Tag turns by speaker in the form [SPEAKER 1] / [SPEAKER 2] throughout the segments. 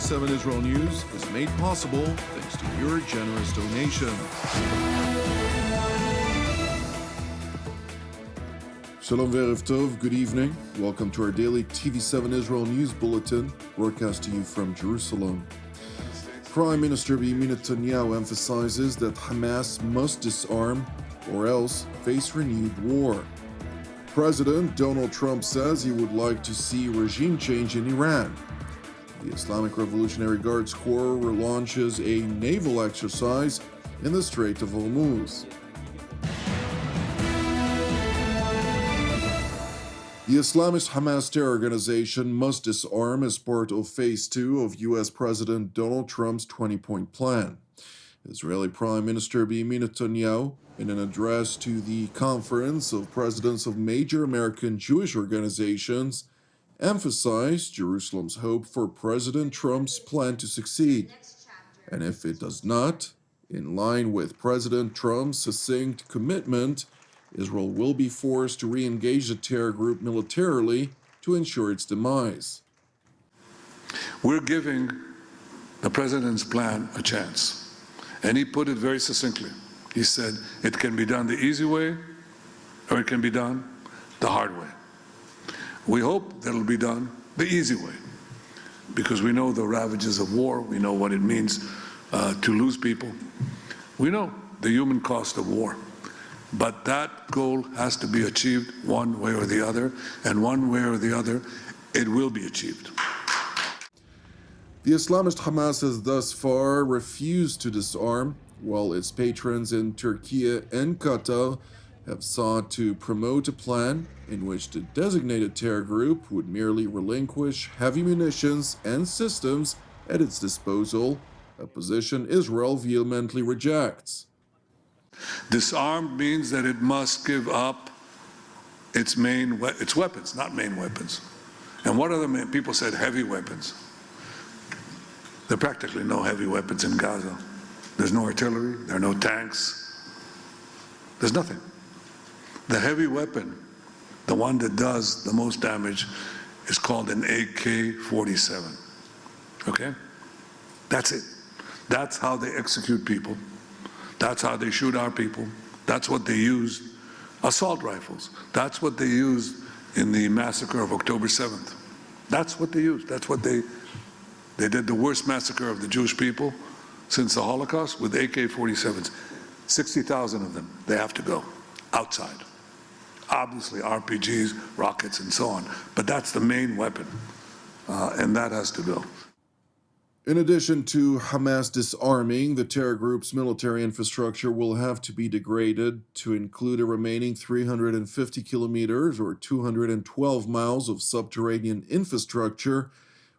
[SPEAKER 1] TV7 Israel News is made possible thanks to your generous donation. Shalom ve'erev tov, good evening. Welcome to our daily TV7 Israel News Bulletin, broadcast to you from Jerusalem. Prime Minister Benjamin Netanyahu emphasizes that Hamas must disarm or else face renewed war. President Donald Trump says he would like to see regime change in Iran. The Islamic Revolutionary Guards Corps relaunches a naval exercise in the Strait of Hormuz. The Islamist Hamas terror organization must disarm as part of Phase 2 of U.S. President Donald Trump's 20-point plan. Israeli Prime Minister Benjamin Netanyahu, in an address to the Conference of Presidents of Major American Jewish Organizations, emphasized Jerusalem's hope for President Trump's plan to succeed. And if it does not, in line with President Trump's succinct commitment, Israel will be forced to re-engage the terror group militarily to ensure its demise.
[SPEAKER 2] We're giving the president's plan a chance. And he put it very succinctly. He said, it can be done the easy way, or it can be done the hard way. We hope that it'll be done the easy way, because we know the ravages of war. We know what it means to lose people. We know the human cost of war. But that goal has to be achieved one way or the other, and one way or the other, it will be achieved.
[SPEAKER 1] The Islamist Hamas has thus far refused to disarm, while its patrons in Turkey and Qatar have sought to promote a plan in which the designated terror group would merely relinquish heavy munitions and systems at its disposal, a position Israel vehemently rejects.
[SPEAKER 2] Disarmed means that it must give up its weapons, not main weapons. And what are the main? People said heavy weapons. There are practically no heavy weapons in Gaza. There's no artillery, there are no tanks. There's nothing. The heavy weapon, the one that does the most damage, is called an AK-47. Okay? That's it. That's how they execute people. That's how they shoot our people. That's what they use. Assault rifles. That's what they used in the massacre of October 7th. That's what they used. That's what they did the worst massacre of the Jewish people since the Holocaust with AK-47s. 60,000 of them. They have to go outside. Obviously RPGs, rockets, and so on. But that's the main weapon. And that has to go.
[SPEAKER 1] In addition to Hamas disarming, the terror group's military infrastructure will have to be degraded to include a remaining 350 kilometers or 212 miles of subterranean infrastructure,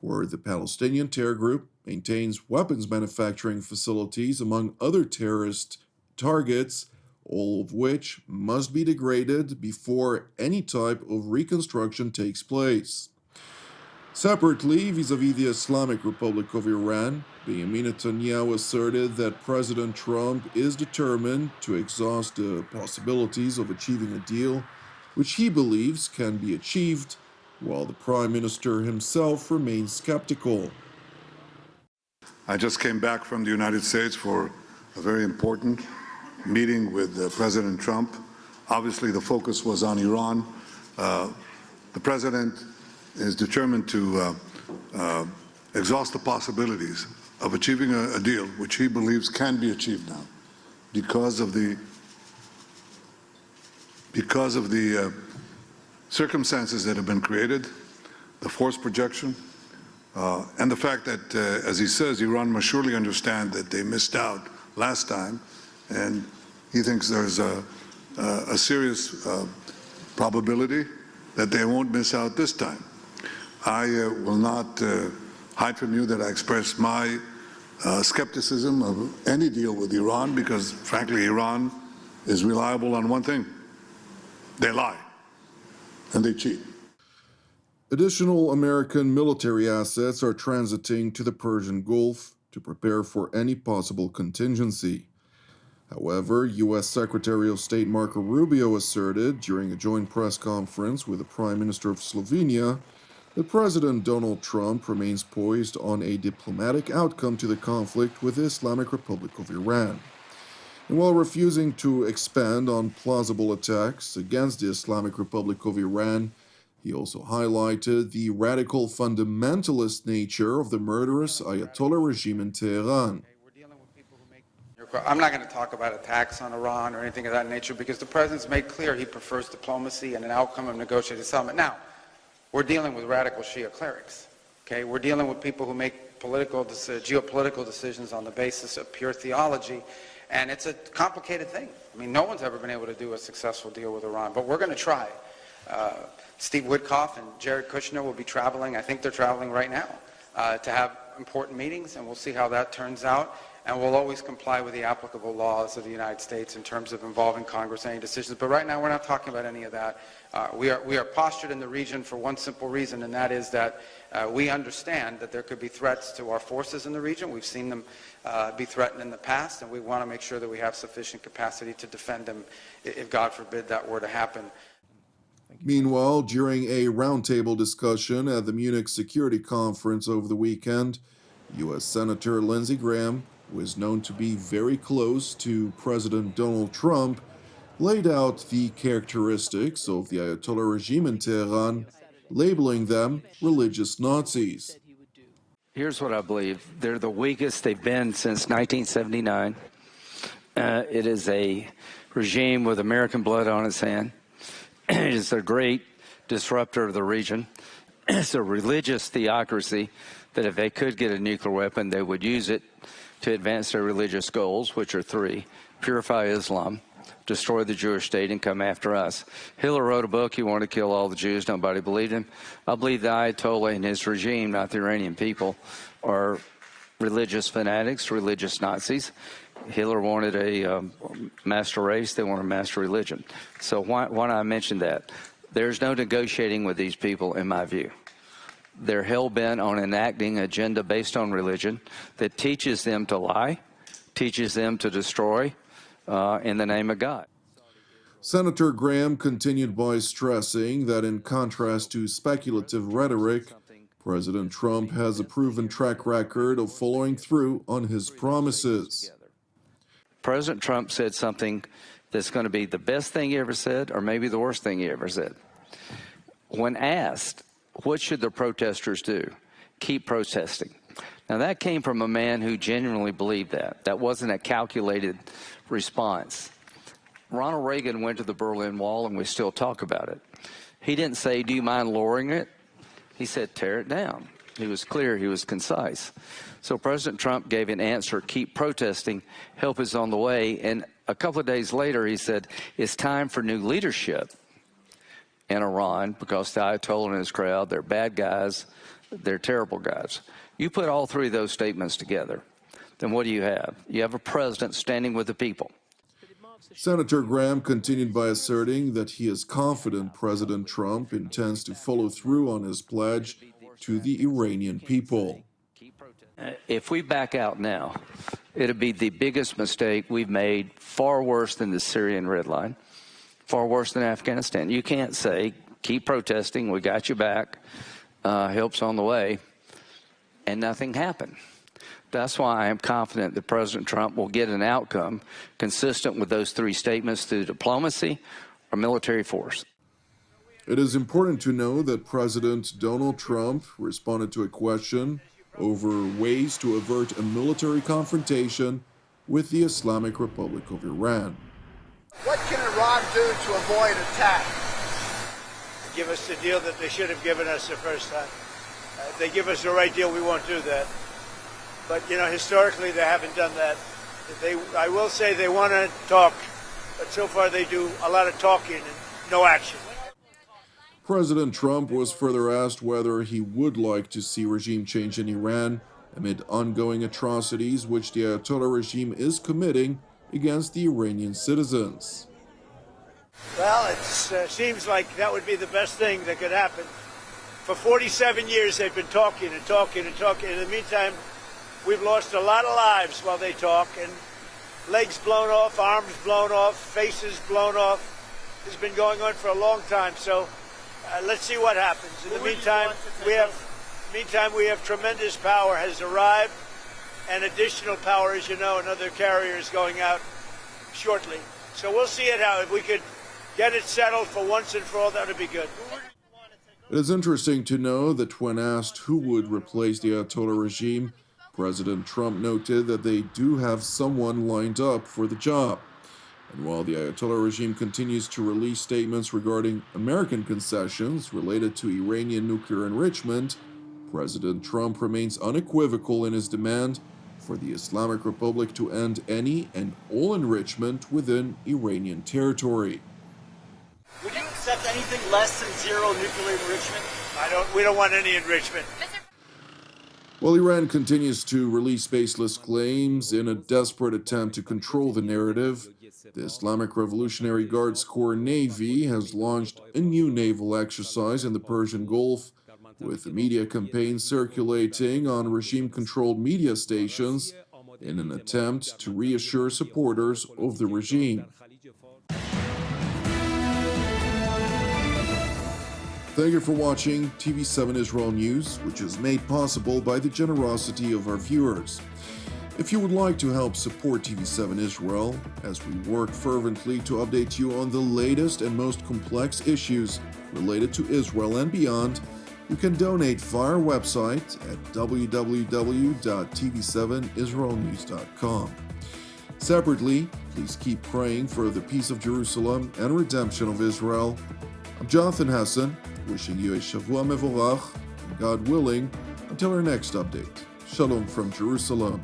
[SPEAKER 1] where the Palestinian terror group maintains weapons manufacturing facilities among other terrorist targets, all of which must be degraded before any type of reconstruction takes place. Separately, vis-à-vis the Islamic Republic of Iran, Benjamin Netanyahu asserted that President Trump is determined to exhaust the possibilities of achieving a deal, which he believes can be achieved, while the Prime Minister himself remains skeptical.
[SPEAKER 2] I just came back from the United States for a very important meeting with President Trump. Obviously, the focus was on Iran. The President is determined to exhaust the possibilities of achieving a deal which he believes can be achieved now because of the circumstances that have been created, the force projection, and the fact that, as he says, Iran must surely understand that they missed out last time, and he thinks there's a serious probability that they won't miss out this time. I will not hide from you that I express my skepticism of any deal with Iran because, frankly, Iran is reliable on one thing. They lie and they cheat.
[SPEAKER 1] Additional American military assets are transiting to the Persian Gulf to prepare for any possible contingency. However, U.S. Secretary of State Marco Rubio asserted during a joint press conference with the Prime Minister of Slovenia that President Donald Trump remains poised on a diplomatic outcome to the conflict with the Islamic Republic of Iran. And while refusing to expand on plausible attacks against the Islamic Republic of Iran, he also highlighted the radical fundamentalist nature of the murderous Ayatollah regime in Tehran.
[SPEAKER 3] I'm not going to talk about attacks on Iran or anything of that nature because the president's made clear he prefers diplomacy and an outcome of negotiated settlement. Now, we're dealing with radical Shia clerics. Okay, we're dealing with people who make geopolitical decisions on the basis of pure theology, and it's a complicated thing. I mean, no one's ever been able to do a successful deal with Iran, but we're going to try. Steve Witkoff and Jared Kushner will be traveling. I think they're traveling right now to have important meetings, and we'll see how that turns out. And we'll always comply with the applicable laws of the United States in terms of involving Congress in any decisions. But right now, we're not talking about any of that. We are postured in the region for one simple reason, and that is that we understand that there could be threats to our forces in the region. We've seen them be threatened in the past, and we want to make sure that we have sufficient capacity to defend them if, God forbid, that were to happen.
[SPEAKER 1] Meanwhile, during a roundtable discussion at the Munich Security Conference over the weekend, U.S. Senator Lindsey Graham, who is known to be very close to President Donald Trump, laid out the characteristics of the Ayatollah regime in Tehran, labeling them religious Nazis.
[SPEAKER 4] Here's what I believe. They're the weakest they've been since 1979. It is a regime with American blood on its hand. It is a great disruptor of the region. It's a religious theocracy that if they could get a nuclear weapon, they would use it to advance their religious goals, which are three: purify Islam, destroy the Jewish state, and come after us. Hitler wrote a book. He wanted to kill all the Jews. Nobody believed him. I believe the Ayatollah and his regime, not the Iranian people, are religious fanatics, religious Nazis. Hitler wanted a master race. They want a master religion. So why do I mention that? There's no negotiating with these people, in my view. They're hell-bent on enacting an agenda based on religion that teaches them to lie, teaches them to destroy in the name of God.
[SPEAKER 1] Senator Graham continued by stressing that in contrast to speculative rhetoric, President Trump has a proven track record of following through on his promises.
[SPEAKER 4] President Trump said something that's going to be the best thing he ever said, or maybe the worst thing he ever said. When asked, what should the protesters do? Keep protesting. Now, that came from a man who genuinely believed that. That wasn't a calculated response. Ronald Reagan went to the Berlin Wall, and we still talk about it. He didn't say, do you mind lowering it? He said, tear it down. He was clear. He was concise. So President Trump gave an answer, keep protesting, help is on the way. And a couple of days later, he said, it's time for new leadership in Iran because the Ayatollah and his crowd, they're bad guys, they're terrible guys. You put all three of those statements together, then what do you have? You have a president standing with the people.
[SPEAKER 1] Senator Graham continued by asserting that he is confident President Trump intends to follow through on his pledge to the Iranian people.
[SPEAKER 4] If we back out now, it'll be the biggest mistake we've made, far worse than the Syrian red line, far worse than Afghanistan. You can't say, keep protesting, we got you back, help's on the way, and nothing happened. That's why I am confident that President Trump will get an outcome consistent with those three statements through diplomacy or military force.
[SPEAKER 1] It is important to know that President Donald Trump responded to a question over ways to avert a military confrontation with the Islamic Republic of Iran.
[SPEAKER 5] What can Iran do to avoid attack?
[SPEAKER 6] Give us the deal that they should have given us the first time. If they give us the right deal, we won't do that. But, you know, historically, they haven't done that. I will say they want to talk, but so far they do a lot of talking and no action.
[SPEAKER 1] President Trump was further asked whether he would like to see regime change in Iran amid ongoing atrocities which the Ayatollah regime is committing against the Iranian citizens.
[SPEAKER 6] Well, it seems like that would be the best thing that could happen. For 47 years, they've been talking and talking and talking. In the meantime, we've lost a lot of lives while they talk, and legs blown off, arms blown off, faces blown off. This has been going on for a long time, so Let's see what happens. In the meantime, we have tremendous power has arrived, and additional power, as you know, another carrier is going out shortly. So we'll see it out. If we could get it settled for once and for all, that would be good.
[SPEAKER 1] It is interesting to know that when asked who would replace the Ayatollah regime, President Trump noted that they do have someone lined up for the job. And while the Ayatollah regime continues to release statements regarding American concessions related to Iranian nuclear enrichment, President Trump remains unequivocal in his demand for the Islamic Republic to end any and all enrichment within Iranian territory.
[SPEAKER 7] Would you accept anything less than zero nuclear enrichment?
[SPEAKER 6] We don't want any enrichment.
[SPEAKER 1] While Iran continues to release baseless claims in a desperate attempt to control the narrative, the Islamic Revolutionary Guards Corps Navy has launched a new naval exercise in the Persian Gulf, with a media campaign circulating on regime-controlled media stations in an attempt to reassure supporters of the regime. Thank you for watching TV7 Israel News, which is made possible by the generosity of our viewers. If you would like to help support TV7 Israel, as we work fervently to update you on the latest and most complex issues related to Israel and beyond, you can donate via our website at www.tv7israelnews.com. Separately, please keep praying for the peace of Jerusalem and redemption of Israel. I'm Jonathan Hassan, wishing you a Shavua Mevorach, and God willing, until our next update. Shalom from Jerusalem.